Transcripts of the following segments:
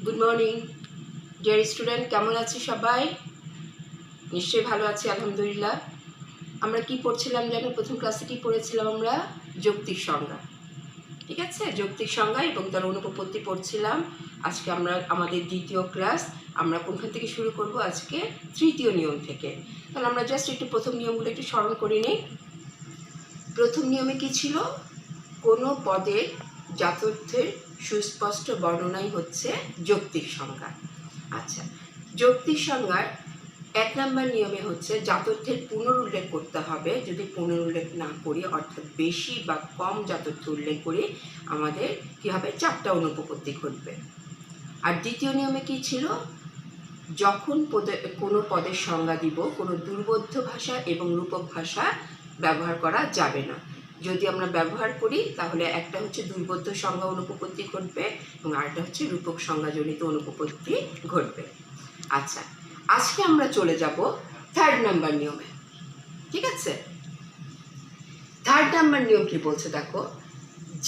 Good morning dear student, কেমন আছি সবাই? নিশ্চয়ই ভালো আছি, আলহামদুলিল্লাহ। আমরা কি পড়ছিলাম জানো? প্রথম ক্লাসে কি পড়েছিলাম আমরা? যৌক্তিক সংজ্ঞা। ঠিক আছে, যৌক্তিক সংজ্ঞা এবং তার অনুপপত্তি পড়ছিলাম। আজকে আমরা আমাদের দ্বিতীয় ক্লাস। আমরা কোনখান থেকে শুরু করব? আজকে তৃতীয় নিয়ম থেকে। তাহলে আমরা জাস্ট একটু প্রথম নিয়মগুলো একটু স্মরণ করে নিই। প্রথম নিয়মে কি ছিল? কোনো পদের জাতর্থের সুস্পষ্ট বর্ণনাই হচ্ছে যৌক্তিক সংজ্ঞা। আচ্ছা, যৌক্তিক সংজ্ঞার 1 নম্বর নিয়মে হচ্ছে জাতর্থের পুনরুল্লেখ করতে হবে। যদি পুনরুল্লেখ না করি, অর্থাৎ বেশি বা কম জাতর্থ উল্লেখ করি, আমাদের কী হবে? 4টা অনুপপত্তি ঘটবে। আর দ্বিতীয় নিয়মে কি ছিল? যখন কোনো পদের সংজ্ঞা দিব, কোনো দুর্বোধ্য ভাষা এবং রূপক ভাষা ব্যবহার করা যাবে না। যদি আমরা ব্যবহার করি তাহলে একটা হচ্ছে দুর্বোধ্য সংজ্ঞা অনুপপত্তি ঘটবে এবং আরেকটা হচ্ছে রূপক সংজ্ঞাজনিত অনুপপত্তি ঘটবে। আচ্ছা, আজকে আমরা চলে যাব 3rd নাম্বার নিয়মে। ঠিক আছে, 3rd নাম্বার নিয়ম কি বলছে দেখো?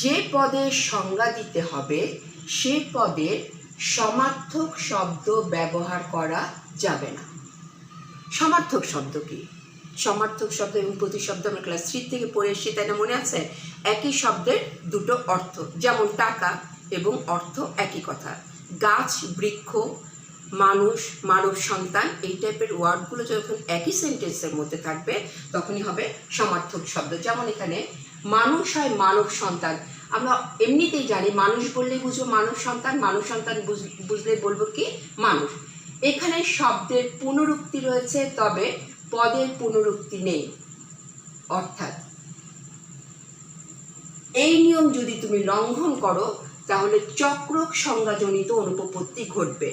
যে পদের সংজ্ঞা দিতে হবে সে পদের সমার্থক শব্দ ব্যবহার করা যাবে না। সমার্থক শব্দ কি? সমার্থক শব্দ এবং প্রতিশব্দ আমরা ক্লাস 3 থেকে পড়ে এসেছি, তাই না? মনে আছে? একই শব্দের দুটো অর্থ, যেমন টাকা এবং অর্থ একই কথা। গাছ, বৃক্ষ, মানুষ, মানব সন্তান, এই টাইপের ওয়ার্ডগুলো যখন একই সেন্টেন্সের মধ্যে থাকবে তখনই হবে সমার্থক শব্দ। যেমন এখানে মানুষ হয় মানব সন্তান। আমরা এমনিতেই জানি মানুষ বললেই বুঝবো মানব সন্তান, মানব সন্তান বুঝলে বলবো কি? মানুষ। এখানে শব্দের পুনরুক্তি রয়েছে, তবে পদের পুনরুক্তি নেই। অর্থাৎ এই নিয়ম যদি তুমি লঙ্ঘন করো তাহলে চক্রক সংজ্ঞাজনিত অনুপপত্তি ঘটবে।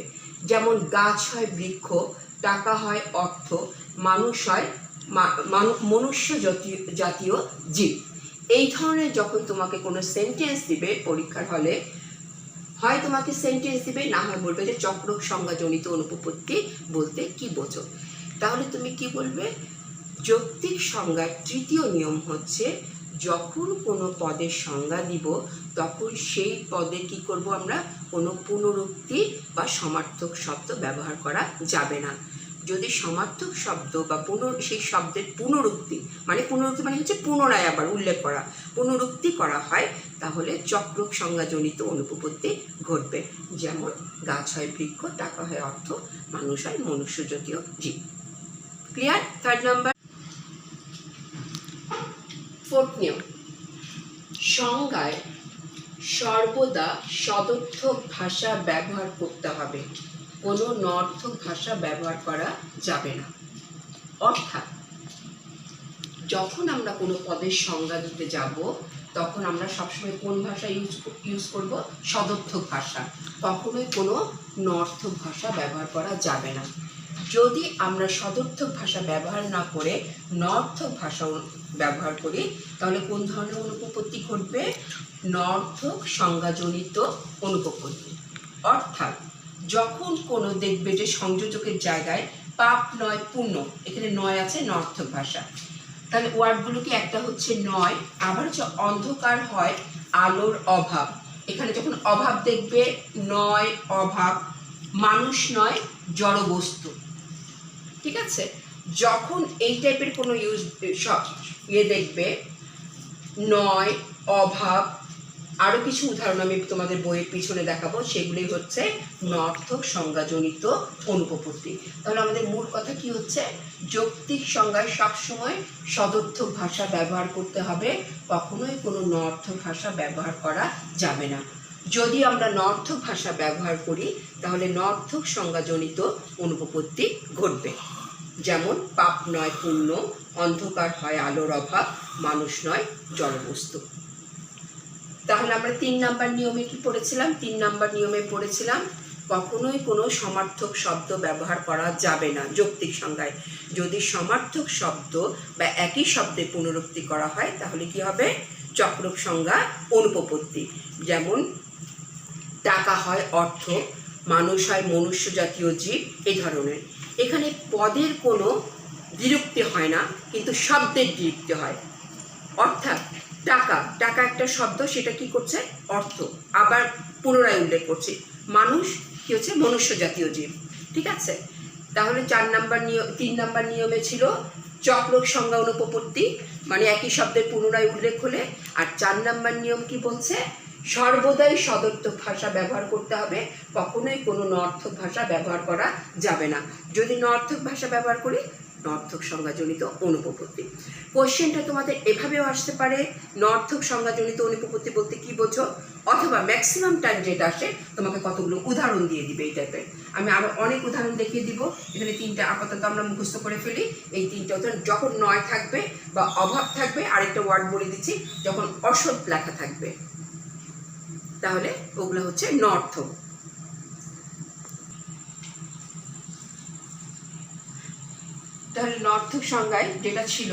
যেমন গাছ হয় বৃক্ষ, টাকা হয় অর্থ, মানুষ হয় মনুষ্য জাতীয় জীব। এই ধরনের যখন তোমাকে কোনো সেন্টেন্স দিবে পরীক্ষার হলে, হয় তোমাকে সেন্টেন্স দিবে, না হয় বলবে যে চক্রক সংজ্ঞাজনিত অনুপপত্তি বলতে কি বোঝো। তাহলে তুমি কি বলবে? যৌক্তিক সংজ্ঞার 3য় নিয়ম হচ্ছে যখন কোনো পদের সংজ্ঞা দিব তখন সেই পদে কি করব? আমরা কোনো পুনরুক্তি বা সমার্থক শব্দ ব্যবহার করা যাবে না। যদি সমার্থক শব্দ বা সেই শব্দের পুনরুক্তি মানে হচ্ছে পুনরায় আবার উল্লেখ করা, পুনরুক্তি করা হয়, তাহলে চক্রক সংজ্ঞাজনিত অনুপপত্তি ঘটবে। যেমন গাছ হয় বৃক্ষ, টাকা হয় অর্থ, মানুষ হয় মনুষ্য জাতীয় জীব। ক্লিয়ার? 3rd number. 4th নিয়ম, সংজ্ঞায় সর্বদা সদর্থক ভাষা ব্যবহার করতে হবে, কোনো নর্থক ভাষা ব্যবহার করা যাবে না। অর্থাৎ যখন আমরা কোনো পদের সংজ্ঞা দিতে যাব তখন আমরা সবসময় কোন ভাষা ইউজ করব? সদর্থক ভাষা। কখনোই কোনো নর্থক ভাষা ব্যবহার করা যাবে না। যদি আমরা সদর্থক ভাষা ব্যবহার না করে নর্থক ভাষা ব্যবহার করি তাহলে কোন ধরনের অনুপপত্তি ঘটবে? নর্থক সংজ্ঞাজনিত অনুপপত্তি। অর্থাৎ যখন কোনো দেখবে যে সংযোজকের জায়গায় পাপ নয় পুণ্য, এখানে নয় আছে, নর্থক ভাষা, তাহলে ওয়ার্ডগুলো কি? একটা হচ্ছে নয়, আবার হচ্ছে অন্ধকার হয় আলোর অভাব। এখানে যখন অভাব দেখবে, নয় অভাব, মানুষ নয় জড়বস্তু। ঠিক আছে, যখন এই টাইপের কোনো দেখবে, নয়, অভাব, আরও কিছু উদাহরণ আমি তোমাদের বইয়ের পিছনে দেখাবো, সেগুলোই হচ্ছে নর্থক সংজ্ঞাজনিত অনুপপত্তি। তাহলে আমাদের মূল কথা কি হচ্ছে? যৌক্তিক সংজ্ঞায় সবসময় সদর্থক ভাষা ব্যবহার করতে হবে, কখনোই কোনো নর্থক ভাষা ব্যবহার করা যাবে না। যদি আমরা নর্থক ভাষা ব্যবহার করি তাহলে নর্থক সংজ্ঞাজনিত অনুপপত্তি ঘটবে। যেমন পাপ নয় পুণ্য, অন্ধকার হয় আলোর অভাব, মানুষ নয় জড়বস্তু। তাহলে আমরা 3 নাম্বার নিয়মে কি পড়েছিলাম? 3 নাম্বার নিয়মে পড়েছিলাম কখনোই কোনো সমার্থক শব্দ ব্যবহার করা যাবে না যৌক্তিক সংজ্ঞায়। যদি সমার্থক শব্দ বা একই শব্দে পুনরুক্তি করা হয় তাহলে কি হবে? চক্রক সংজ্ঞা অনুপপত্তি। যেমন টাকা হয় অর্থ, মানুষ হয় মনুষ্য জাতীয় জীব, এই ধরনের। এখানে পদের কোনো বিরক্তি হয় না, কিন্তু শব্দের বিরক্তি হয়। অর্থাৎ টাকা, টাকা একটা শব্দ, সেটা কি করছে? অর্থ, আবার পুনরায় উল্লেখ করছে। মানুষ কি হচ্ছে মনুষ্য জাতীয় জীব। ঠিক আছে, তাহলে 3 নাম্বার নিয়মে ছিল চক্রক সংজ্ঞা অনুপপত্তি, মানে একই শব্দের পুনরায় উল্লেখ হলে। আর 4 নাম্বার নিয়ম কি বলছে, সর্বদাই সদর্থক ভাষা ব্যবহার করতে হবে, কখনোই কোনো নর্থক ভাষা ব্যবহার করা যাবে না। যদি নর্থক ভাষা ব্যবহার করি, নর্থক সংজ্ঞাজনিত অনুপপত্তি। কোশ্চেনটা তোমাদের এভাবেও আসতে পারে, নর্থক সংজ্ঞাজনিত অনুপপত্তি বলতে কি বোঝো, অথবা ম্যাক্সিমাম টাইম যেটা আসে তোমাকে কতগুলো উদাহরণ দিয়ে দিবে এই টাইপের। আমি আরও অনেক উদাহরণ দেখিয়ে দিব। এখানে 3টা আপাতত আমরা মুখস্থ করে ফেলি। এই 3টা উদাহরণ যখন নয় থাকবে বা অভাব থাকবে, আরেকটা ওয়ার্ড বলে দিচ্ছি, যখন অসৎ লেখা থাকবে, তাহলে ওগুলো হচ্ছে নর্থক। তাহলে নর্থক সংজ্ঞায় যেটা ছিল,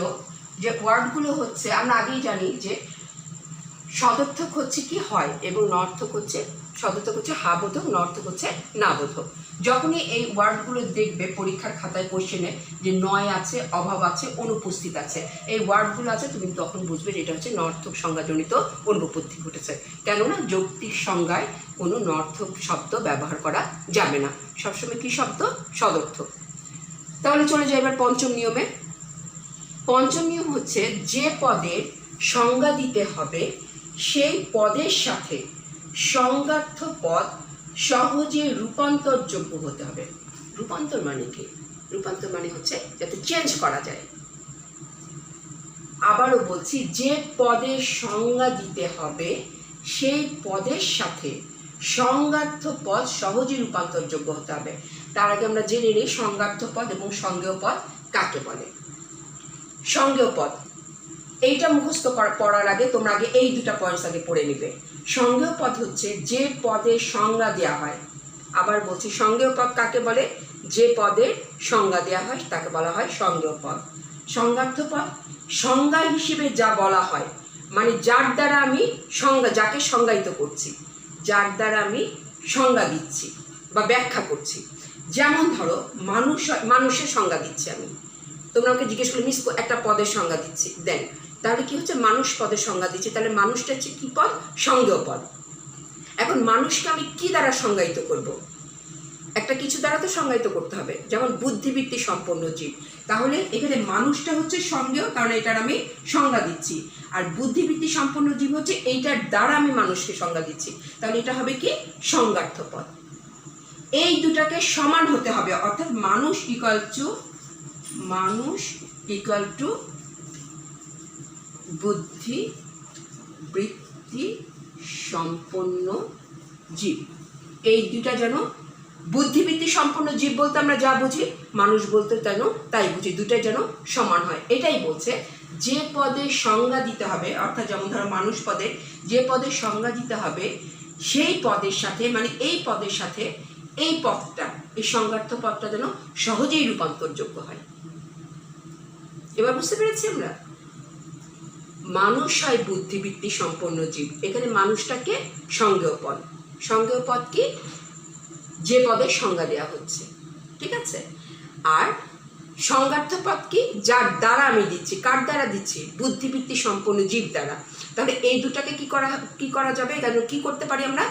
যে ওয়ার্ডগুলো হচ্ছে, আমরা আগেই জানি যে সদর্থক হচ্ছে কি হয় এবং নর্থক হচ্ছে, সদর্থক হচ্ছে হাবোধক, নর্থক হচ্ছে নাবোধক। যখনই এই ওয়ার্ডগুলো দেখবে পরীক্ষার খাতায় কোশ্চেনে যে নয় আছে, অভাব আছে, অনুপস্থিত আছে, এই ওয়ার্ডগুলো আছে, তুমি তখন বুঝবে যে এটা হচ্ছে নর্থক সংজ্ঞাজনিত অনুপপত্তি ঘটেছে। কেননা যৌক্তিক সংজ্ঞায় কোনো নর্থক শব্দ ব্যবহার করা যাবে না, সবসময় কি শব্দ, সদর্থক। তাহলে চলে যাই এবার পঞ্চম নিয়মে। পঞ্চম নিয়ম হচ্ছে যে পদের সংজ্ঞা দিতে হবে সেই পদের সাথে সংজ্ঞার্থ পদ সহজে রূপান্তরযোগ্য হতে হবে। রূপান্তর মানে কি? রূপান্তর মানে হচ্ছে যাতে চেঞ্জ করা যায়। আবারও বলছি, যে পদের সংজ্ঞা দিতে হবে সেই পদের সাথে সংজ্ঞার্থ পদ সহজে রূপান্তরযোগ্য হতে হবে। তার আগে আমরা জেনে নিই সংজ্ঞার্থ পদ এবং সঙ্গেয় পদ কাকে বলে। সঙ্গেয় পদ এইটা মুখস্থ পড়ার আগে তোমরা আগে এই 2টা পয়েন্টস আগে পড়ে নিবে। সঙ্গেয় পদ হচ্ছে যে পদের সংজ্ঞা দেওয়া হয়। আবার বলছি, সঙ্গেয় পদ কাকে বলে? যে পদের সংজ্ঞা দেওয়া হয় তাকে বলা হয় সঙ্গেয় পদ। সংজ্ঞার্থ পদ সংজ্ঞা হিসেবে যা বলা হয়, মানে যার দ্বারা আমি সংজ্ঞা, যাকে সংজ্ঞায়িত করছি, যার দ্বারা আমি সংজ্ঞা দিচ্ছি বা ব্যাখ্যা করছি। যেমন ধরো মানুষের সংজ্ঞা দিচ্ছি আমি, তোমরা আমাকে জিজ্ঞেস করলে মিস একটা পদের সংজ্ঞা দিচ্ছি, দেন তাহলে কি হচ্ছে, মানুষ পদের সংজ্ঞা দিচ্ছি, তাহলে মানুষটা হচ্ছে কি পদ, সঙ্গেয় পদ। এখন মানুষকে আমি কি দ্বারা সংজ্ঞায়িত করব? একটা কিছু দ্বারা তো সংজ্ঞায়িত করতে হবে, যেমন বুদ্ধিবৃত্তি সম্পন্ন জীব, তাহলে এখানে মানুষটা হচ্ছে সঙ্গেয়, কারণ এটার আমি সংজ্ঞা দিচ্ছি, আর বুদ্ধিবৃত্তি সম্পন্ন জীব হচ্ছে এইটার দ্বারা আমি মানুষকে সংজ্ঞা দিচ্ছি, তাহলে এটা হবে কি, সংজ্ঞার্থ পদ। এই দুটাকে সমান হতে হবে, অর্থাৎ মানুষ ইকুয়াল টু বুদ্ধিবৃত্তি সম্পন্ন জীব। এই দুটা যেন, বুদ্ধিবৃত্তি সম্পন্ন জীব বলতে আমরা যা বুঝি, মানুষ বলতে যেন তাই বুঝি, দুটাই যেন সমান হয়। এটাই বলছে যে পদের সংজ্ঞা দিতে হবে, অর্থাৎ যেমন ধরো মানুষ পদের যে পদের সংজ্ঞা দিতে হবে সেই পদের সাথে, মানে এই পদের সাথে এই পদটা, এই সংজ্ঞার্থ পদটা যেন সহজেই রূপান্তরযোগ্য হয়। এবার বুঝতে পেরেছি আমরা? মানুষ হয় বুদ্ধিবৃত্তি সম্পন্ন জীব, এখানে মানুষটাকে সঙ্গেয় পদ। সঙ্গেয় পদ কি, যে পদের সংজ্ঞা দেওয়া হচ্ছে, ঠিক আছে। আর সংজ্ঞার্থ পদ কি, যার দ্বারা আমি দিচ্ছি, কার দ্বারা দিচ্ছি, বুদ্ধিবৃত্তি সম্পন্ন জীব দ্বারা। তাহলে এই দুটাকে কি করা যাবে, কারণ কি করতে পারি আমরা,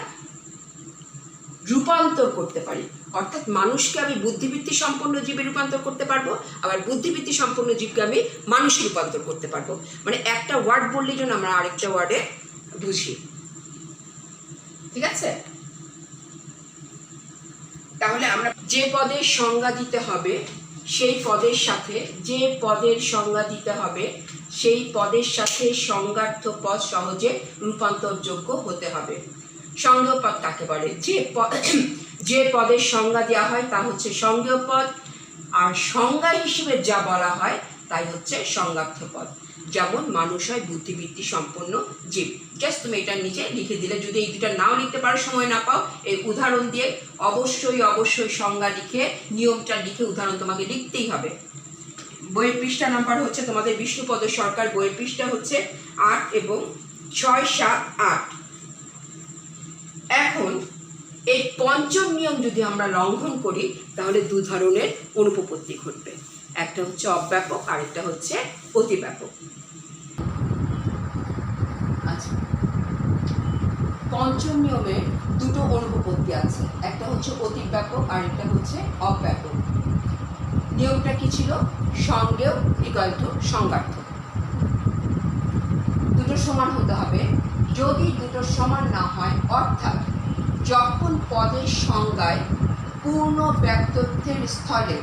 রূপান্তর করতে পারি। অর্থাৎ মানুষকে আমি বুদ্ধিবৃত্তি সম্পন্ন জীবে রূপান্তর করতে পারবো, আবার বুদ্ধিবৃত্তি সম্পন্ন জীবকে আমি মানুষে রূপান্তর করতে পারবো। মানে একটা ওয়ার্ড বললেই যেন আমরা আরেকটা ওয়ার্ডে বুঝি, ঠিক আছে। তাহলে আমরা যে পদের সংজ্ঞা দিতে হবে সেই পদের সাথে, যে পদের সংজ্ঞা দিতে হবে সেই পদের সাথে সংজ্ঞার্থ পদ সহজে রূপান্তরযোগ্য হতে হবে। সঙ্গেয় পদ কাকে বলে? যে পদের সংজ্ঞা দেওয়া হয় তা হচ্ছে সঙ্গেয় পদ, আর সংজ্ঞা হিসেবে যা বলা হয় তাই হচ্ছে সংজ্ঞার্থ পদ। যেমন মানুষ হয় বুদ্ধিবৃত্তি সম্পন্ন জীব, জাস্ট তুমি এটার নিচে লিখে দিলে। যদি এই দুটা নাও লিখতে পারো, সময় না পাও, এই উদাহরণ দিয়ে অবশ্যই সংজ্ঞা লিখে, নিয়মটা লিখে উদাহরণ তোমাকে লিখতেই হবে। বইয়ের পৃষ্ঠা নাম্বার হচ্ছে তোমাদের বিষ্ণুপদ সরকার, বইয়ের পৃষ্ঠা হচ্ছে 8 এবং 6, 7, 8। এখন এই পঞ্চম নিয়ম যদি আমরা লঙ্ঘন করি তাহলে 2 ধরনের অনুপপত্তি ঘটবে, একটা হচ্ছে অব্যাপক, আরেকটা হচ্ছে অতিব্যাপক। আচ্ছা, পঞ্চম নিয়মে দুটো অনুপপত্তি আছে, একটা হচ্ছে অতি ব্যাপক আর একটা হচ্ছে অব্যাপক। নিয়মটা কি ছিল? সঙ্গেয় ইকুয়াল টু সংজ্ঞার্থক, দুটো সমান হতে হবে। যদি দুটো সমান না হয়, অর্থাৎ যখন পদের সংজ্ঞায় পূর্ণ ব্যক্তার্থের স্থলে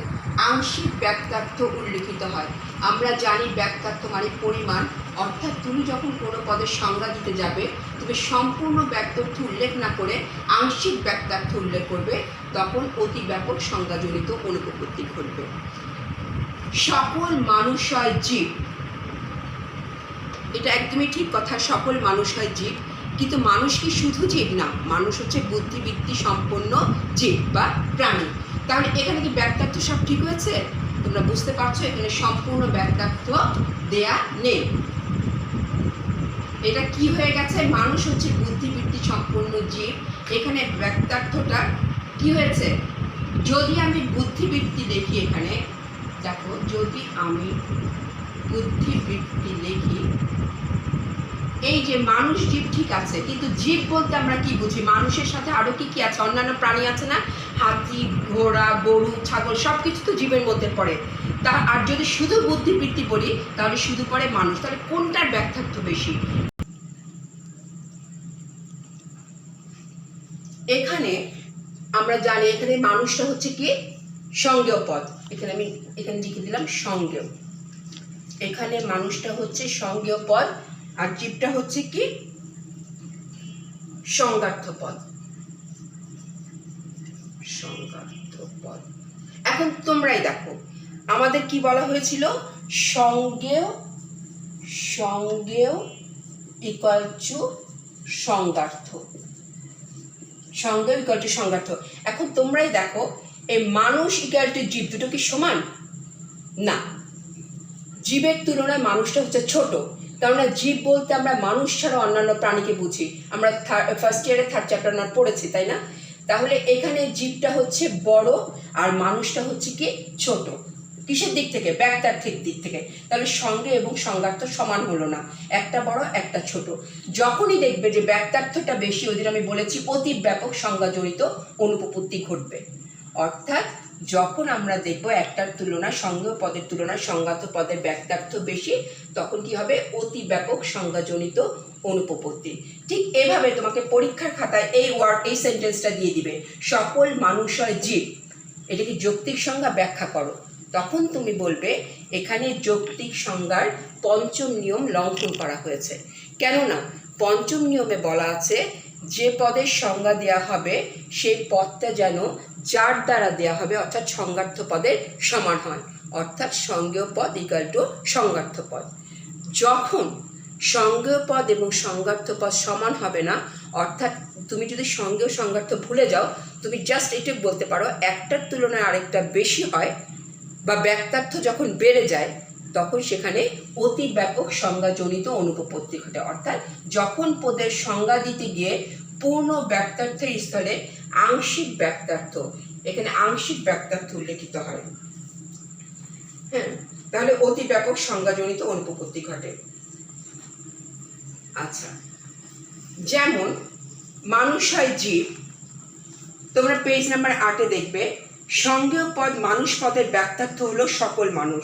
আংশিক ব্যক্তার্থ উল্লেখিত হয়। আমরা জানি ব্যক্তার্থ মানে পরিমাণ, অর্থাৎ তুমি যখন কোনো পদের সংজ্ঞা দিতে যাবে, তুমি সম্পূর্ণ ব্যক্তার্থ উল্লেখ না করে আংশিক ব্যক্তার্থ উল্লেখ করবে, তখন অতি ব্যাপক সংজ্ঞাজনিত অনুপপত্তি ঘটবে। সকল মানুষ হয় জীব, এটা একদমই ঠিক কথা, সকল মানুষ হয় জীব, কিন্তু মানুষ কি শুধু জীব না, মানুষ হচ্ছে বুদ্ধিবৃত্তি সম্পন্ন জীব বা প্রাণী। তাহলে এখানে কি ব্যক্তার্থ সব ঠিক হয়েছে? তোমরা বুঝতে পারছো এখানে সম্পূর্ণ ব্যক্তার্থ দেয়া নেই। এটা কি হয়ে গেছে? মানুষ হচ্ছে বুদ্ধিবৃত্তি সম্পন্ন জীব, এখানে ব্যক্তার্থটা কি হয়েছে? যদি আমি বুদ্ধিবৃত্তি দেখি, এখানে দেখো, যদি আমি বুদ্ধিবৃত্তি লিখি, এই যে মানুষ জীব ঠিক আছে, কিন্তু জীব বলতে আমরা কি বুঝি? মানুষের সাথে আরো কি কি আছে? অন্যান্য প্রাণী আছে না, হাতি, ঘোড়া, গরু, ছাগল, সবকিছু তো জীবের মধ্যে পড়ে। তা আর যদি শুধু বুদ্ধিবৃত্তি বলি, তাহলে শুধু পড়ে মানুষ। তাহলে কোনটার ব্যক্তার্থ বেশি? এখানে আমরা জানি এখানে মানুষটা হচ্ছে কি সংজ্ঞেয় পদ, এখানে আমি এখানে লিখে দিলাম সংজ্ঞেয়। এখানে মানুষটা হচ্ছে সংজ্ঞেয় পদ আর জীবটা হচ্ছে কি সংজ্ঞার্থ পদ। সংজ্ঞার্থ পদ। এখন তোমরাই দেখো, আমাদের কি বলা হয়েছিল? সংজ্ঞেয় ইকুয়াল টু সংজ্ঞার্থ, সংজ্ঞেয় ইকুয়াল টু সংজ্ঞার্থ। এখন তোমরাই দেখো, এই মানুষ ইকুয়াল টু জীব দুটো কি সমান? না, জীবের তুলনায় মানুষটা হচ্ছে ছোট। কেননা জীব বলতে আমরা মানুষ ছাড়া অন্যান্য প্রাণীকে বুঝি, আমরা ফার্স্ট ইয়ারে থার্ড চ্যাপ্টার না পড়েছি, তাই না? তাহলে এখানে জীবটা হচ্ছে বড় আর মানুষটা হচ্ছে কি ছোট। কিসের দিক থেকে? ব্যক্তার্থিক দিক থেকে। তাহলে সঙ্গে এবং সংজ্ঞার্থ সমান হলো না, একটা বড় একটা ছোট। যখনই দেখবে যে ব্যক্তার্থটা বেশি, ওই দিন আমি বলেছি অতি ব্যাপক সংজ্ঞাজনিত অনুপপত্তি ঘটবে। অর্থাৎ যখন আমরা দেখবো একটার তুলনায় সংজ্ঞেয় পদের তুলনায় সংজ্ঞার্থ পদের ব্যক্তার্থ বেশি, তখন কি হবে? অতি ব্যাপক সংজ্ঞাজনিত অনুপপত্তি। ঠিক এভাবে তোমাকে পরীক্ষার খাতায় এই সেন্টেন্সটা দিয়ে দিবে, সকল মানুষ হয় জীব, এটাকে যৌক্তিক সংজ্ঞা ব্যাখ্যা করো। তখন তুমি বলবে এখানে যৌক্তিক সংজ্ঞার পঞ্চম নিয়ম লঙ্ঘন করা হয়েছে। কেননা পঞ্চম নিয়মে বলা আছে যে পদের সংজ্ঞা দেয়া হবে সেই পদটা যেন যার দ্বারা দেয়া হবে অর্থাৎ সংজ্ঞার্থ পদের সমান হয়, অর্থাৎ সংজ্ঞেয় পদ ইকুয়াল টু সংজ্ঞার্থ পদ। যখন সংজ্ঞেয় পদ এবং সংজ্ঞার্থ পদ সমান হবে না, অর্থাৎ তুমি যদি সংজ্ঞেয় সংজ্ঞার্থ ভুলে যাও, তুমি জাস্ট এটুকু বলতে পারো একটার তুলনায় আরেকটা বেশি হয় বা ব্যক্তার্থ যখন বেড়ে যায়, তখন সেখানে অতি ব্যাপক সংজ্ঞাজনিত অনুপপত্তি ঘটে। অর্থাৎ যখন পদের সংজ্ঞা দিতে গিয়ে পূর্ণ ব্যক্তার্থের স্থলে আংশিক ব্যক্তার্থ, এখানে আংশিক ব্যক্তার্থ উল্লেখিত হয়, হ্যাঁ, তাহলে অতি ব্যাপক সংজ্ঞাজনিত অনুপপত্তি ঘটে। আচ্ছা, যেমন মানুষ হয় জীব, তোমরা পেজ নাম্বার 8-এ দেখবে সংজ্ঞেয় পদ মানুষ পদের ব্যক্তার্থ হলো সকল মানুষ,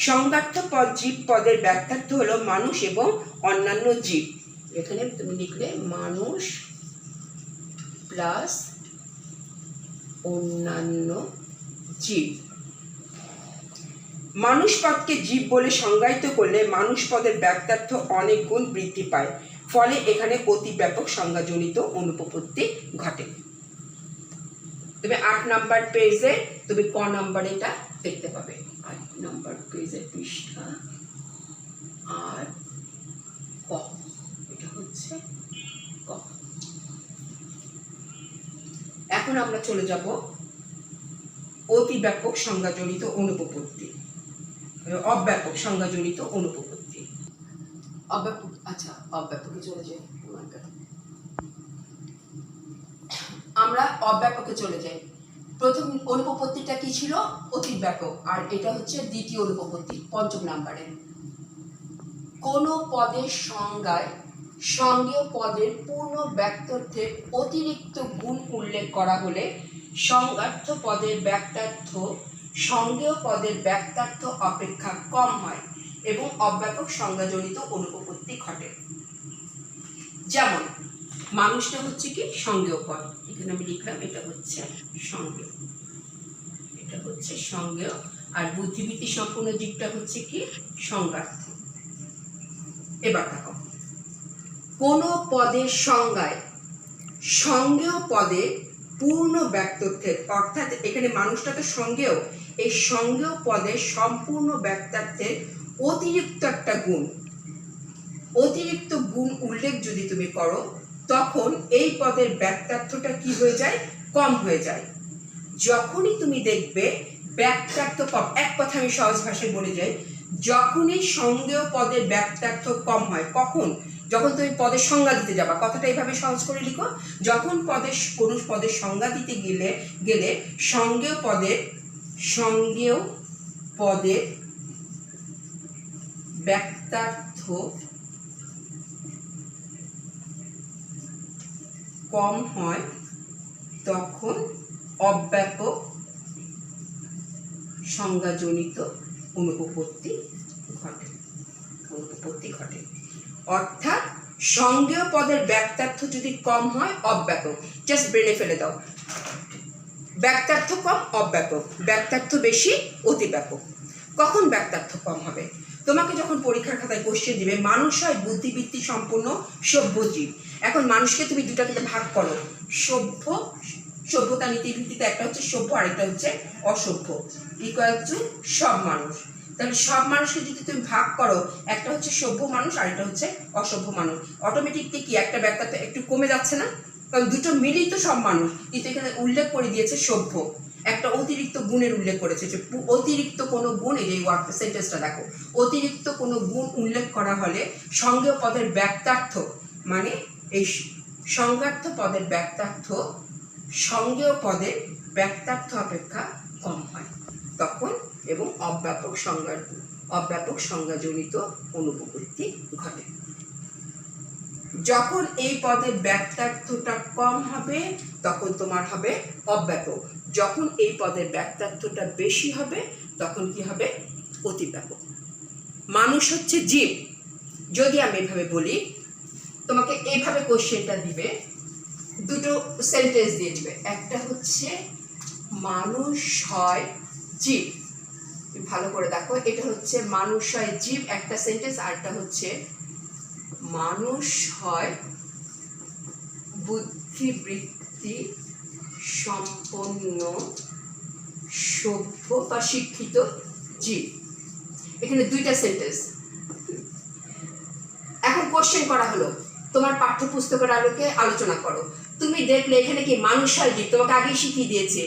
সংজ্ঞার্থ পদ জীব পদের ব্যক্তার্থ হলো মানুষ এবং অন্যান্য জীব। এখানে তুমি লিখলে মানুষ প্লাস অন্যান্য জীব। মানুষ পদকে জীব বলে সংজ্ঞায়িত করলে মানুষ পদের ব্যক্তার্থ অনেক গুণ বৃদ্ধি পায়, ফলে এখানে অতি ব্যাপক সংজ্ঞাজনিত অনুপপত্তি ঘটে। তুমি 8 নম্বর পেজে তুমি ক নম্বর এটা দেখতে পাবে, 8 নম্বর পেজের পৃষ্ঠা আর ক, এটা হচ্ছে ক। এখন আমরা চলে যাব অতি ব্যাপক সংজ্ঞাজনিত অনুপপত্তি, অব্যাপক সংজ্ঞাজনিত অনুপপত্তি। অব্যাপক, আচ্ছা অব্যাপকে চলে যাই, আমরা অব্যাপকে চলে যাই। প্রথম অনুপপত্তিটা কি ছিল? অতি ব্যাপক, আর এটা হচ্ছে দ্বিতীয় অনুপপত্তি 5 নম্বরে। কোন পদের সংজ্ঞায় সঙ্গেয় পদের পূর্ণ ব্যক্তার্থের অতিরিক্ত গুণ উল্লেখ করা হলে সংজ্ঞার্থ পদের ব্যক্তার্থ সঙ্গেয় পদের ব্যক্তার্থ অপেক্ষা কম হয় এবং অব্যাপক সংজ্ঞাজনিত অনুপপত্তি ঘটে। যেমন মানুষটা হচ্ছে কি সঙ্গেয় পদ, এখানে আমি লিখলাম এটা হচ্ছে সঙ্গেয়, এটা হচ্ছে সঙ্গেয়, আর বুদ্ধিবৃত্তি সম্পূর্ণ জীবটা হচ্ছে কি সংজ্ঞার্থ। এবার দেখো, কোন পদের সংজ্ঞায় সঙ্গেয় পদের পূর্ণ ব্যক্তার্থের, অর্থাৎ এখানে মানুষটা তো সঙ্গেয়, এই সঙ্গেয় পদের সম্পূর্ণ ব্যক্তার্থের অতিরিক্ত একটা গুণ, অতিরিক্ত গুণ উল্লেখ যদি তুমি করো তখন এই পদের ব্যক্তার্থটা কি হয়ে যায়, কম হয়ে যায়। যখনই তুমি দেখবে ব্যক্তার্থ কম, এক কথা আমি সহজ ভাষায় বলে যাই, যখনই সঙ্গেয় পদের ব্যক্তার্থ কম হয়, কখন, যখন তুমি পদের সংজ্ঞা দিতে যাবা, কথাটা এইভাবে সহজ করে লিখো, যখন কোনো পদের সংজ্ঞা দিতে গেলে সঙ্গেয় পদের ব্যক্তার্থ কম হয় তখন অব্যাপক সংজ্ঞাজনিত অনুপপত্তি ঘটে। অর্থাৎ সঙ্গেয় পদের ব্যক্তার্থ যদি কম হয় অব্যাপক, জাস্ট ব্রেনে ফেলে দাও, ব্যক্তার্থ কম অব্যাপক, ব্যক্তার্থ বেশি অতিব্যাপক। কখন ব্যক্তার্থ কম হবে? তোমাকে যখন পরীক্ষার খাতায় কোশ্চেন দিবে মানুষ হয় বুদ্ধিবৃত্তি সম্পন্ন সভ্য জীব, এখন মানুষকে তুমি দুটাকে ভাগ করো, সভ্যতা নীতির ভিত্তিতে একটা হচ্ছে সভ্য আরেকটা হচ্ছে অসভ্য, ইকুয়াল টু সব মানুষ। তাহলে সব মানুষকে যদি তুমি ভাগ করো, একটা হচ্ছে সভ্য মানুষ আরেকটা হচ্ছে অসভ্য মানুষ, অটোমেটিকলি কি একটা ব্যক্তার্থ একটু কমে যাচ্ছে না? কারণ দুটো মিলেই তো সব মানুষ, কিন্তু এখানে উল্লেখ করে দিয়েছে সভ্য, একটা অতিরিক্ত গুণের উল্লেখ করেছে, যে অতিরিক্ত কোনো গুণ, এই ওয়ার্ডটা সেন্টেন্সটা দেখো, অতিরিক্ত কোনো গুণ উল্লেখ করা হলে সঙ্গেয় পদের ব্যক্তার্থ, মানে এই সংজ্ঞার্থ পদের ব্যক্তার্থ সঙ্গেয় পদের ব্যক্তার্থ অপেক্ষা কম হয় তখন, এবং অব্যাপক সংজ্ঞাজনিত অনুপপত্তি ঘটে। যখন এই পদের ব্যক্তার্থটা কম হবে তখন তোমার হবে অব্যাপক, যখন এই পদের ব্যক্তার্থটা বেশি হবে তখন কি হবে, অতিব্যাপক। মানুষ হচ্ছে জীব, যদি আমি এভাবে বলি, তোমাকে এইভাবে কোশ্চেনটা দিবে, দুটো সেন্টেন্স দিয়ে দিবে, একটা হচ্ছে মানুষ হয় জীব, ভালো করে দেখো, এটা হচ্ছে মানুষ হয় জীব একটা সেন্টেন্স, আরটা হচ্ছে মানুষ হয় বুদ্ধিবৃত্তি সম্পন্ন সভ্য বা শিক্ষিত জীব, এখানে দুইটা সেন্টেন্স। এখন কোশ্চেন করা হলো, তোমার পাঠ্যপুস্তকের আলোকে আলোচনা করো, তুমি দেখলে এখানে কি মানুষ হয় জীব, তোমাকে আগেই শিখিয়ে দিয়েছে,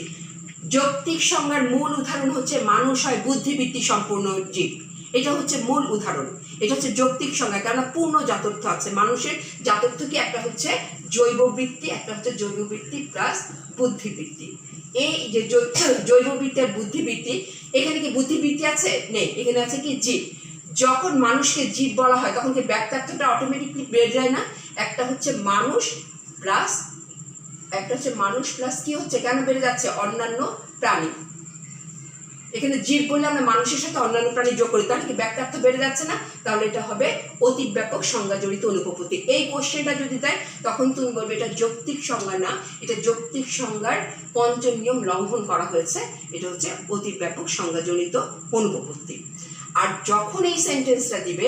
যৌক্তিক সংজ্ঞার মূল উদাহরণ হচ্ছে মানুষ হয় বুদ্ধিবৃত্তি সম্পূর্ণ জীব, এটা হচ্ছে মূল উদাহরণ, এটা হচ্ছে যৌক্তিক সংজ্ঞা, কেননা পূর্ণ জাতর্থ আছে, মানুষের জাতর্থ কি, একটা হচ্ছে জৈববৃত্তি, একটা হচ্ছে জৈববৃত্তি প্লাস বুদ্ধিবৃত্তি। এই যে জৈববৃত্তি আর বুদ্ধিবৃত্তি, এখানে কি বুদ্ধিবৃত্তি আছে? নেই, এখানে আছে কি জীব। যখন মানুষকে জীব বলা হয় তখন কি ব্যক্তার্থটা অটোমেটিকলি বেড়ে যায় না? একটা হচ্ছে মানুষ প্লাস কি হচ্ছে, কেন বেড়ে যাচ্ছে, অন্যান্য প্রাণী, এখানে জীব বললে আমরা মানুষের সাথে অন্যান্য প্রাণী যোগ করি, তাহলে কি ব্যক্তার্থ বেড়ে যাচ্ছে না? তাহলে এটা হবে অতিব্যাপক সংজ্ঞাজনিত অনুপপত্তি। এই কোশ্চেনটা যদি দেয় তখন তুমি বলবে এটা যৌক্তিক সংজ্ঞা না, এটা যৌক্তিক সংজ্ঞার পঞ্চম নিয়ম লঙ্ঘন করা হয়েছে, এটা হচ্ছে অতিব্যাপক সংজ্ঞাজনিত অনুপপত্তি। আর যখন এই সেন্টেন্সটা দিবে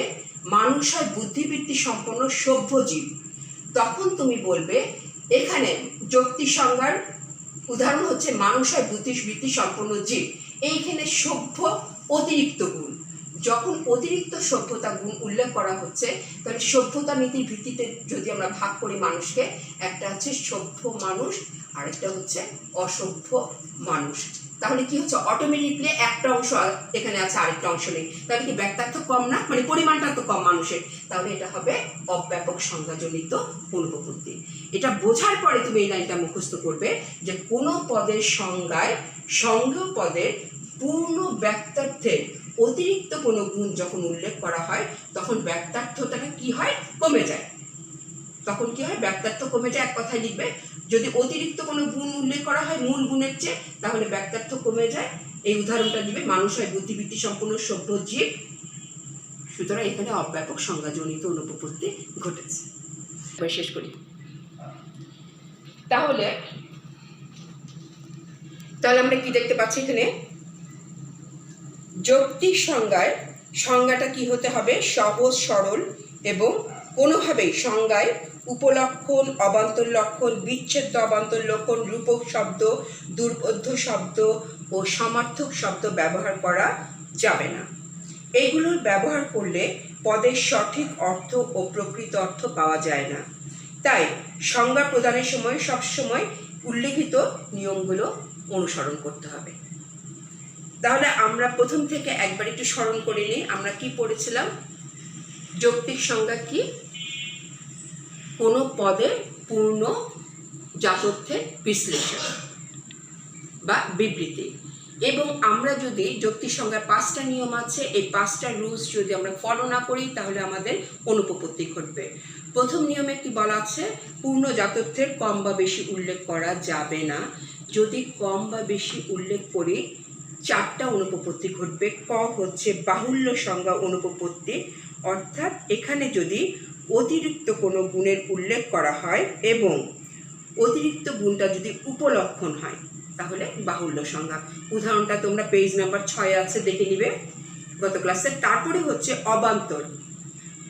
মানুষ হয় বুদ্ধিবৃত্তি সম্পন্ন সভ্য জীব, তখন তুমি বলবে এখানে যৌক্তিক সংজ্ঞার উদাহরণ হচ্ছে মানুষ হয় বুদ্ধিবৃত্তি সম্পন্ন জীব, এইখানে সভ্য অতিরিক্ত গুণ, যখন অতিরিক্ত সভ্যতা গুণ উল্লেখ করা হচ্ছে তাহলে সভ্যতা নীতির ভিত্তিতে যদি আমরা ভাগ করি মানুষকে, একটা হচ্ছে সভ্য মানুষ আরেকটা হচ্ছে অসভ্য মানুষ, তাহলে কি হচ্ছে, অটোমেটিকলি একটা অংশ এখানে আছে আরেকটা অংশ নেই, তাহলে কি ব্যক্তার্থ কম না, মানে পরিমাণটা তো কম মানুষের, তাহলে এটা হবে অব্যাপক সংজ্ঞাজনিত অনুপপত্তি। এটা বোঝার পরে তুমি এই লাইনটা মুখস্থ করবে যে কোনো পদের সংজ্ঞায় সঙ্গেয় পদের পূর্ণ ব্যক্তার্থের অতিরিক্ত কোনো গুণ যখন উল্লেখ করা হয় তখন ব্যক্তার্থটা কি হয়, কমে যায়। তখন কি হয়, ব্যক্তার্থ কমে যায়। এক কথায় লিখবে, যদি অতিরিক্ত কোনো গুণ উল্লেখ করা হয় মূল গুণের চেয়ে, তাহলে ব্যক্তার্থ কমে যায়। এই উদাহরণটা দিবে, মানুষ হয় বুদ্ধিবৃত্তি সম্পন্ন সভ্য জীব। সুতরাং এখানে অব্যাপক সংজ্ঞাজনিত অনুপপত্তি ঘটেছে। এবার শেষ করি। তাহলে আমরা কি দেখতে পাচ্ছি এখানে, যৌক্তিক সংজ্ঞাটা কি হতে হবে, সহজ সরল এবং কোনোভাবেই সংজ্ঞায় উপলক্ষণ, অবান্তর লক্ষণ, বিচ্ছেদ্য অবান্তর লক্ষণ, রূপক শব্দ, দুর্বোধ্য শব্দ ও সমার্থক শব্দ ব্যবহার করা যাবে না। এইগুলোর ব্যবহার করলে পদের সঠিক অর্থ ও প্রকৃত অর্থ পাওয়া যায় না। তাই সংজ্ঞা প্রদানের সময় সবসময় উল্লেখিত নিয়মগুলো অনুসরণ করতে হবে। তাহলে আমরা প্রথম থেকে একবার একটু স্মরণ করে নিই, আমরা কি পড়েছিলাম। যৌক্তিক সংজ্ঞা কি, কোনো পদের পূর্ণ জাতর্থের বিশ্লেষণ বা বিবৃতি। এবং আমরা যদি যৌক্তিক সংজ্ঞার 5টা নিয়ম আছে, এই 5টা রুলস যদি আমরা ফলো না করি তাহলে আমাদের অনুপপত্তি ঘটবে। প্রথম নিয়মে কি বলা আছে, পূর্ণ জাতর্থের কম বা বেশি উল্লেখ করা যাবে না। যদি কম বা বেশি উল্লেখ করি 4টা অনুপপত্তি ঘটবে। ক হচ্ছে বাহুল্য সংজ্ঞা অনুপপত্তি, অর্থাৎ এখানে যদি অতিরিক্ত কোনো গুণের উল্লেখ করা হয় এবং অতিরিক্ত গুণটা যদি উপলক্ষণ হয় তাহলে বাহুল্য সংজ্ঞা। উদাহরণটা তোমরা পেজ নাম্বার 6 আছে, দেখে নিবে গত ক্লাসে। তারপরে হচ্ছে অবান্তর।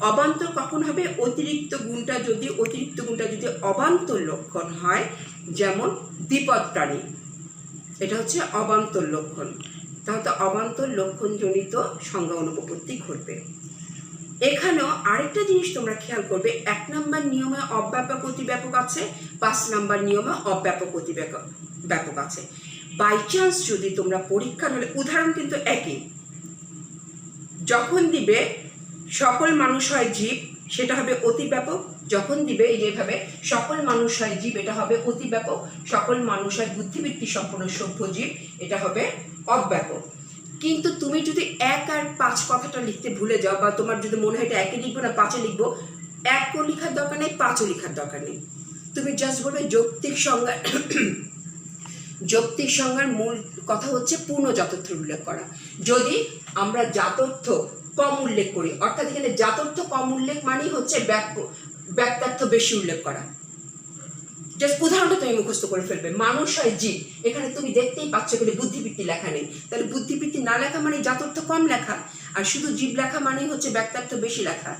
অবান্তর কখন হবে, অতিরিক্ত গুণটা যদি অবান্তর লক্ষণ হয়, যেমন বিপদ প্রাণী, এটা হচ্ছে অবান্তর লক্ষণ। তাহলে অবান্তর লক্ষণ জনিত সংজ্ঞা অনুপপত্তি ঘটবে। এখানেও আরেকটা জিনিস তোমরা খেয়াল করবে, 1 নম্বর নিয়মে অব্যাপক অতিব্যাপক আছে, 5 নম্বর নিয়মে অব্যাপক অতিব্যাপক আছে। বাই চান্স যদি তোমরা পরীক্ষার হলে, উদাহরণ কিন্তু একই, যখন দিবে সকল মানুষ হয় জীব, সেটা হবে অতিব্যাপক। যখন দিবে এই যেভাবে সকল মানুষ হয় জীব, এটা হবে অতিব্যাপক। সকল মানুষ হয় বুদ্ধিবৃত্তি সম্পন্ন সভ্য জীব, এটা হবে অব্যাপক। কিন্তু তুমি যদি 1 আর 5 কথাটা লিখতে ভুলে যাও, বা তোমার যদি মনে হয় এটা 1-এ লিখবো না 5-এ লিখবো, 1ও লেখার দরকার নেই, 5ও লেখার দরকার নেই। তুমি জাস্ট বলবে যৌক্তিক সংজ্ঞার মূল কথা হচ্ছে পূর্ণ জাতর্থ উল্লেখ করা। যদি আমরা জাতর্থ কম উল্লেখ করি, অর্থাৎ এখানে জাতর্থ কম উল্লেখ মানেই হচ্ছে ব্যক্তার্থ বেশি উল্লেখ করা। জাস্ট উদাহরণটা তুমি মুখস্থ করে ফেলবে, মানুষ হয় জীব, এখানে তুমি দেখতেই পাচ্ছ বলে বুদ্ধিবৃত্তি লেখা নেই, তাহলে বুদ্ধিবৃত্তি না লেখা মানে জাতর্থ কম লেখা, আর শুধু জীব লেখা মানেই হচ্ছে ব্যক্তার্থ বেশি লেখা।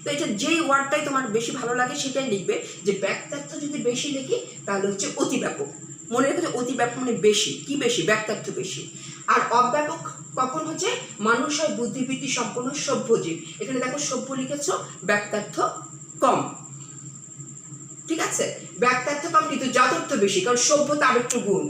তো এটা যেই ওয়ার্ডটাই তোমার বেশি ভালো লাগে সেটাই লিখবে। যে ব্যক্তার্থ যদি বেশি লিখি তাহলে হচ্ছে অতিব্যাপক। মনে রেখে, অতিব্যাপক মানে বেশি, কি বেশি, ব্যক্তার্থ বেশি। আর অব্যাপক কখন হচ্ছে, মানুষ হয় বুদ্ধিবৃত্তি সম্পন্ন সভ্য জীব, এখানে দেখো সভ্য লিখেছ, ব্যক্তার্থ কম। ঠিক আছে, ব্যক্তার্থ কম কিন্তু জাতর্থ বেশি, কারণ সভ্যতা আরেকটু গুণ,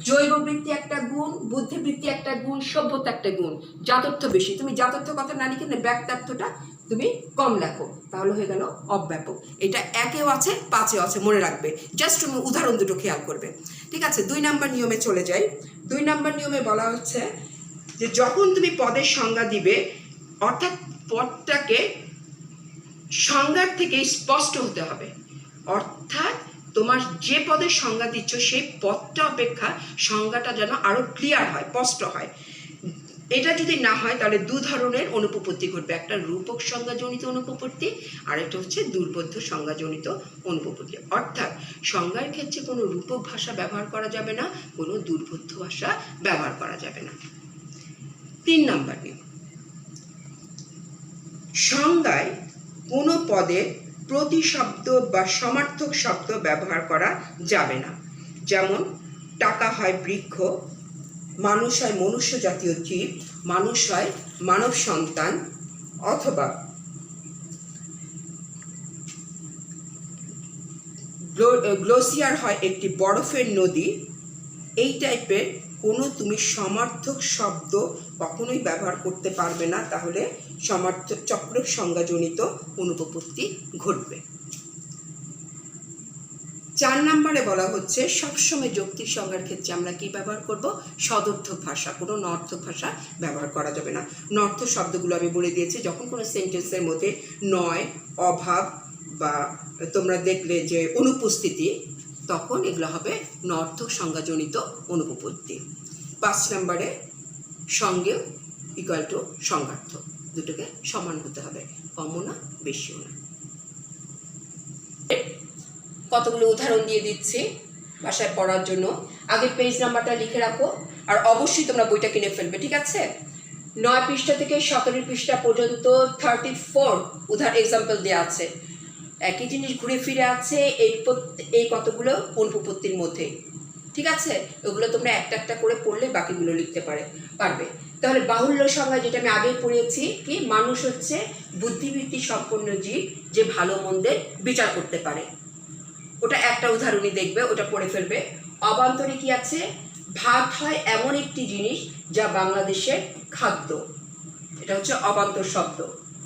জৈব বৃত্তি একটা গুণ, বুদ্ধিবৃত্তি একটা গুণ, সভ্যতা একটা গুণ, জাতর্থ বেশি। তুমি জাতর্থ কথা না লিখে ব্যক্তার্থটা তুমি কম লেখো, তাহলে হয়ে গেল অব্যাপক। এটা 1-এও আছে, 5-এও আছে, মনে রাখবে। জাস্ট তুমি উদাহরণ দুটো খেয়াল করবে। ঠিক আছে, 2 নম্বর নিয়মে চলে যাই। 2 নম্বর নিয়মে বলা হচ্ছে যে যখন তুমি পদের সংজ্ঞা দিবে, অর্থাৎ পদটাকে সংজ্ঞার থেকে স্পষ্ট হতে হবে। অর্থাৎ তোমার যে পদের সংজ্ঞা দিচ্ছ সেই পদটা অপেক্ষা সংজ্ঞাটা যেন আরো ক্লিয়ার হয়, স্পষ্ট হয়। এটা যদি না হয় তাহলে 2 ধরনের অনুপপত্তি ঘটবে, একটা রূপক সংজ্ঞাজনিত অনুপপত্তি, আর একটা হচ্ছে দুর্বোধ্য সংজ্ঞাজনিত অনুপপত্তি। অর্থাৎ সংজ্ঞার ক্ষেত্রে কোনো রূপক ভাষা ব্যবহার করা যাবে না, কোনো দুর্বোধ্য ভাষা ব্যবহার করা যাবে না। 3 নম্বর নিয়ম, সংজ্ঞায় কোনো পদের প্রতিশব্দ বা সমার্থক শব্দ ব্যবহার করা যাবে না। যেমন টাকা হয় বৃক্ষ, মানুষ হয় মনুষ্য জাতীয় জীব, মানুষ হয় মানব সন্তান, অথবা গ্লেসিয়ার হয় একটি বরফের নদী। এই টাইপের কোনো তুমি সমার্থক শব্দ কখনোই ব্যবহার করতে পারবে না, তাহলে সমার্থক চক্রক সংজ্ঞাজনিত অনুপপত্তি ঘটবে। 4 নম্বরে বলা হচ্ছে সবসময় যৌক্তিক সংজ্ঞার ক্ষেত্রে আমরা কি ব্যবহার করব, সদর্থক ভাষা, কোনো নর্থক ভাষা ব্যবহার করা যাবে না। নর্থক শব্দগুলো আমি বলে দিয়েছি, যখন কোনো সেন্টেন্সের মধ্যে নয়, অভাব বা তোমরা দেখলে যে অনুপস্থিতি, তখন এগুলো হবে নর্থক সংজ্ঞাজনিত অনুপপত্তি। 5 নম্বরে সঙ্গে ইকুয়াল টু সংজ্ঞার্থ, দুটোকে সমান হতে হবে, কমও না বেশিও না। কতগুলো উদাহরণ দিয়ে দিচ্ছি বাসায় পড়ার জন্য। আগে পেজ নাম্বারটা লিখে রাখো, আর অবশ্যই তোমরা বইটা কিনে ফেলবে, ঠিক আছে? 9 পৃষ্ঠা থেকে 17 পৃষ্ঠা পর্যন্ত 34 এক্সাম্পল দেওয়া আছে। একই জিনিস ঘুরে ফিরে আছে এই কতগুলো অনুপপত্তির মধ্যে, ঠিক আছে? ওগুলো তোমরা একটা একটা করে পড়লে বাকিগুলো লিখতে পারবে। তাহলে বাহুল্য সংজ্ঞা, যেটা আমি আগেই পড়িয়েছি, কি মানুষ হচ্ছে বুদ্ধিবৃত্তি সম্পন্ন জীব যে ভালো মন্দের বিচার করতে পারে। ওটা একটা উদাহরণই দেখবে, ওটা পড়ে ফেলবে। অবান্তরে কি আছে? ভাত হয় এমন একটি জিনিস যা বাংলাদেশের খাদ্য, এটা হচ্ছে অবান্তর শব্দ।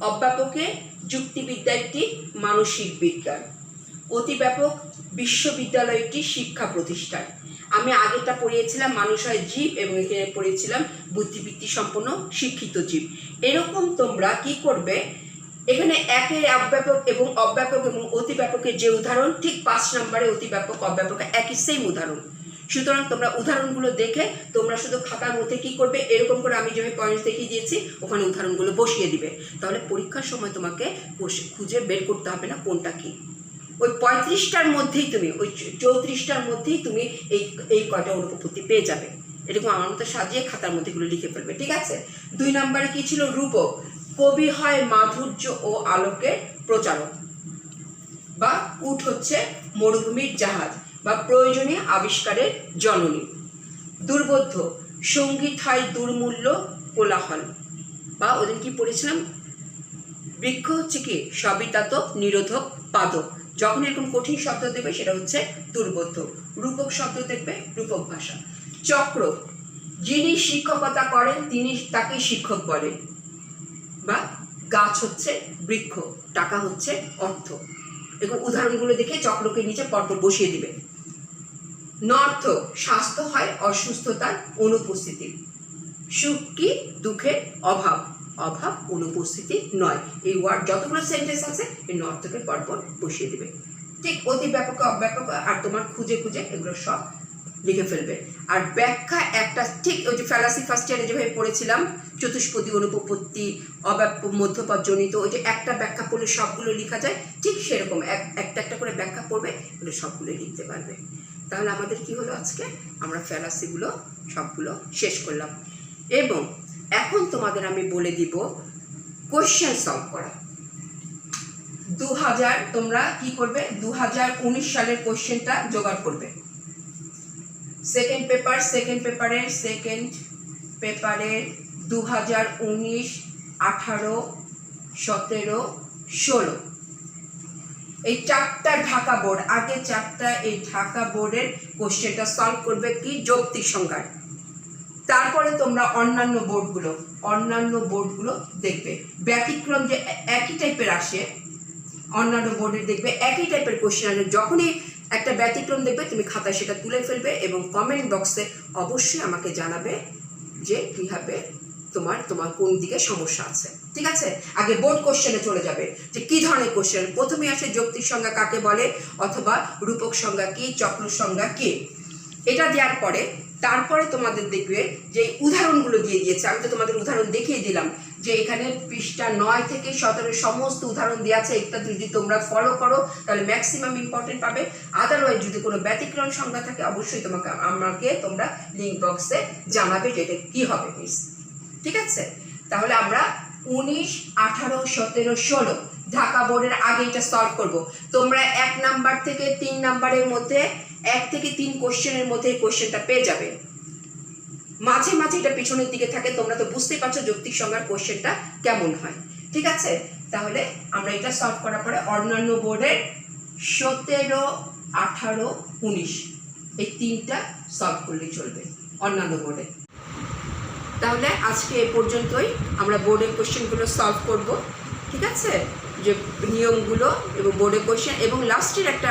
অব্যাপকে যুক্তিবিদ্যা একটি মানসিক বিজ্ঞান। অতিব্যাপক বিশ্ববিদ্যালয় একটি শিক্ষা প্রতিষ্ঠান। আমি আগেটা পড়িয়েছিলাম মানুষ হয় জীব, এবং এখানে পড়িয়েছিলাম বুদ্ধিবৃত্তি সম্পন্ন শিক্ষিত জীব। এরকম তোমরা কি করবে, এখানে একে অব্যাপক এবং অতিব্যাপকের যে উদাহরণ, ঠিক 5 নম্বরে অতিব্যাপক অব্যাপক একই সেম উদাহরণ। সুতরাং তোমরা উদাহরণগুলো দেখে তোমরা শুধু খাতার মধ্যে কি করবে, এরকম করে আমি যেভাবে পয়েন্টস দেখিয়ে দিয়েছি ওখানে উদাহরণগুলো বসিয়ে দিবে। তাহলে পরীক্ষার সময় তোমাকে খুঁজে বের করতে হবে না কোনটা কি। ওই 35টার মধ্যেই তুমি, ওই 34টার মধ্যেই তুমি এই কয়টা অনুপপত্তি পেয়ে যাবে। এরকম আমার মতো সাজিয়ে খাতার মধ্যে এগুলো লিখে ফেলবে, ঠিক আছে? 2 নম্বরে কি ছিল? রূপক। কবি হয় মাধুর্য ও আলোকের প্রচারক, বা উট হচ্ছে মরুভূমির জাহাজ বা প্রয়োজনীয় আবিষ্কারের জননী। দুর্বোধ্য। সঙ্গীত হয় দুর্মূল্য কোলাহল, বা ওদিন কি পড়েছিলাম, বৃক্ষ হচ্ছে কি সবিতাতক নিরোধক পাদক। যখন এরকম কঠিন শব্দ দেবে সেটা হচ্ছে দুর্বোধ্য। রূপক শব্দ দেখবে রূপক ভাষা। চক্র। যিনি শিক্ষকতা করেন তিনি তাকে শিক্ষক বলেন, বা গাছ হচ্ছে বৃক্ষ, টাকা হচ্ছে অর্থ। এরকম উদাহরণগুলো দেখে চক্রকে নিচে পরপর বসিয়ে দিবে। নর্থক। স্বাস্থ্য হয় অসুস্থতার অনুপস্থিতি। সুখ কি? দুঃখের অভাব, অভাব অনুপস্থিতি নয়। এই ওয়ার্ড যতগুলো সেন্টেন্স আছে এই নর্থকের পরপর বসিয়ে দিবে। ঠিক অতিব্যাপক অব্যাপক আর তোমার খুঁজে খুঁজে এগুলো সব লিখে ফেলবে। আর ব্যাখ্যা একটা, ঠিক ওই যে ফ্যালাসি ফার্স্ট ইয়ারে যেভাবে পড়েছিলাম, চতুষ্পদী অনুপপত্তি অব্যাপক মধ্যপদ জনিত, ওই যে একটা ব্যাখ্যা পড়লে সবগুলো লেখা যায়, ঠিক সেরকম একটা একটা করে ব্যাখ্যা পড়বে, এগুলো সবগুলো লিখতে পারবে। তাহলে আমাদের কি হলো, আজকে আমরা ফ্যালাসিগুলো সবগুলো শেষ করলাম। এবং এখন তোমাদের আমি বলে দিব কোশ্চেন সলভ করা। 2000 তোমরা কি করবে, 2019 সালের কোশ্চেনটা জোগাড় করবে। সেকেন্ড পেপারের 2019, 18, 17, 16 এই 4টা ঢাকা বোর্ড, আগে 4টা এই ঢাকা বোর্ডের কোশ্চেনটা সলভ করবে কি যৌক্তিক সংজ্ঞায়। তারপরে তোমরা অন্যান্য বোর্ডগুলো দেখবে। ব্যতিক্রম যে একই টাইপের আসে, অন্যান্য বোর্ডের দেখবে একই টাইপের কোশ্চেন আসে। যখনই একটা ব্যতিক্রম দেখবে তুমি খাতায় সেটা তুলে ফেলবে এবং কমেন্ট বক্সে অবশ্যই আমাকে জানাবে যে কীভাবে তোমার কোন দিকে সমস্যা আছে, ঠিক আছে? আগে বোর্ড কোশ্চেনে চলে যাবে যে কি ধরনের কোশ্চেন। প্রথমে আসে যৌক্তিক সংজ্ঞা কাকে বলে, অথবা রূপক সংজ্ঞা কি, চক্র সংজ্ঞা কি, এটা দেওয়ার পরে তারপরে তোমাদের দেখবে যে উদাহরণগুলো দিয়ে দিয়েছে। আমি তো তোমাদের উদাহরণ দেখিয়ে দিলাম যে এখানে পৃষ্ঠা 9 থেকে 17 সমস্ত উদাহরণ দেওয়া আছে। এটা যদি তোমরা ফলো করো তাহলে ম্যাক্সিমাম ইম্পর্টেন্ট পাবে। আদারওয়াইজ যদি কোনো ব্যতিক্রম সংজ্ঞা থাকে অবশ্যই আমাকে তোমরা লিঙ্ক বক্সে জানাবে যে এটা কী হবে মিস, ঠিক আছে? তাহলে আমরা 19, 18, 17, 16 ঢাকা বোর্ডের আগে এটা সলভ করব। তোমরা 1 নাম্বার থেকে 3 নাম্বারের মধ্যে 1 থেকে 3 কোশ্চেনের মধ্যে এই কোশ্চেনটা পেয়ে যাবে। মাঝে মাঝে এটা পিছনের দিকে থাকে, তোমরা তো বুঝতেই পারছো যৌক্তিক সংজ্ঞার কোশ্চেনটা কেমন হয়, ঠিক আছে? তাহলে আমরা এটা সলভ করার পরে অন্যান্য বোর্ডের 17, 18, 19 এই 3টা সলভ করলেই চলবে অন্যান্য বোর্ডে। তাহলে আজকে এ পর্যন্তই, আমরা বোর্ডের কোশ্চেনগুলো সলভ করব, ঠিক আছে? যে নিয়মগুলো এবং বোর্ডের কোশ্চেন, এবং লাস্টের একটা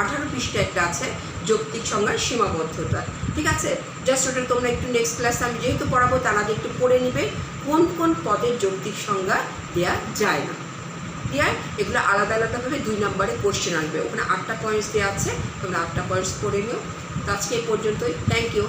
18 পৃষ্ঠা একটা আছে যৌক্তিক সংজ্ঞার সীমাবদ্ধতা, ঠিক আছে? জাস্ট ওটা তোমরা একটু নেক্সট ক্লাসে আমি যেহেতু পড়াবো তার আগে একটু পড়ে নিবে কোন কোন পদের যৌক্তিক সংজ্ঞা দেওয়া যায় না, দেওয়ায় এগুলো আলাদা আলাদাভাবে 2 নম্বরে কোশ্চেন আসবে। ওখানে 8টা পয়েন্টস দেওয়া আছে, তোমরা 8টা পয়েন্টস করে নিও। তো আজকে এই পর্যন্তই। Thank you.